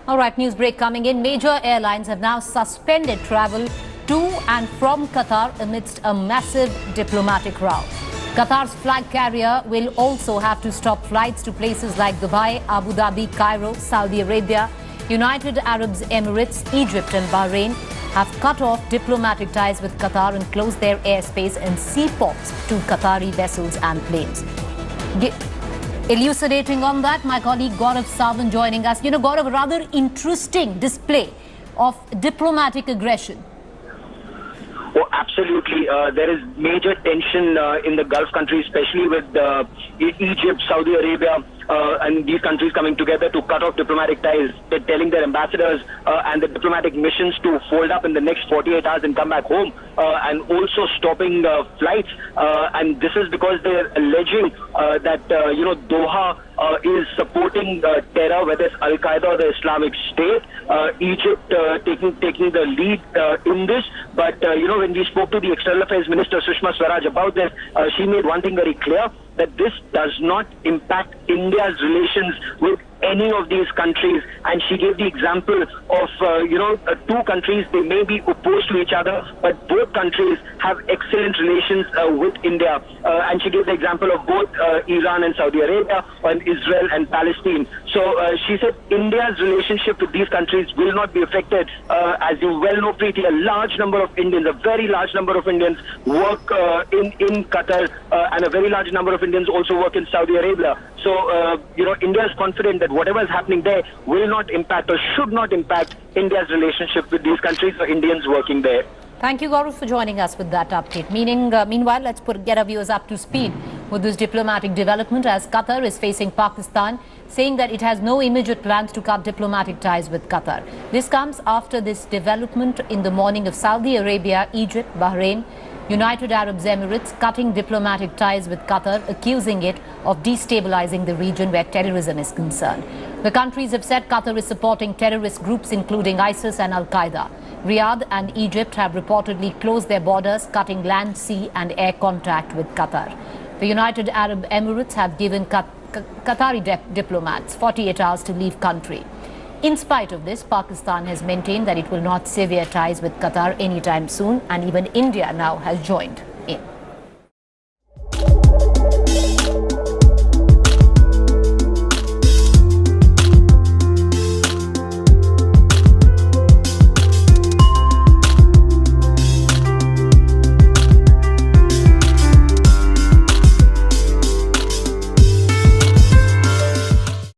All right, news break coming in. Major airlines have now suspended travel to and from Qatar amidst a massive diplomatic row. Qatar's flag carrier will also have to stop flights to places like Dubai, Abu Dhabi, Cairo, Saudi Arabia, United Arab Emirates, Egypt and Bahrain have cut off diplomatic ties with Qatar and closed their airspace and seaports to Qatari vessels and planes. Elucidating on that, my colleague Gaurav Sawant joining us. Gaurav, a rather interesting display of diplomatic aggression. Oh, absolutely. There is major tension in the Gulf countries, especially with Egypt, Saudi Arabia, and these countries coming together to cut off diplomatic ties. They're telling their ambassadors and the diplomatic missions to fold up in the next 48 hours and come back home, and also stopping flights. And this is because they're alleging that, Doha is supporting terror, whether it's Al-Qaeda or the Islamic State. Egypt taking the lead in this. But, when we spoke to the External Affairs Minister, Sushma Swaraj, about this, she made one thing very clear, that this does not impact India's relations with any of these countries. And she gave the example of, two countries, they may be opposed to each other, but both countries have excellent relations with India. And she gave the example of both Iran and Saudi Arabia, and Israel and Palestine. So she said India's relationship with these countries will not be affected. As you well know, Preeti, a large number of Indians, a very large number of Indians work in Qatar, and a very large number of Indians also work in Saudi Arabia. So, India is confident that whatever is happening there will not impact or should not impact India's relationship with these countries or Indians working there. Thank you, Gaurav, for joining us with that update. Meanwhile, let's get our viewers up to speed with this diplomatic development as Qatar is facing Pakistan, saying that it has no immediate plans to cut diplomatic ties with Qatar. This comes after this development in the morning of Saudi Arabia, Egypt, Bahrain, United Arab Emirates cutting diplomatic ties with Qatar, accusing it of destabilizing the region where terrorism is concerned. The countries have said Qatar is supporting terrorist groups including ISIS and Al-Qaeda. Riyadh and Egypt have reportedly closed their borders, cutting land, sea and air contact with Qatar. The United Arab Emirates have given Qatari diplomats 48 hours to leave country. In spite of this, Pakistan has maintained that it will not sever ties with Qatar anytime soon, and even India now has joined.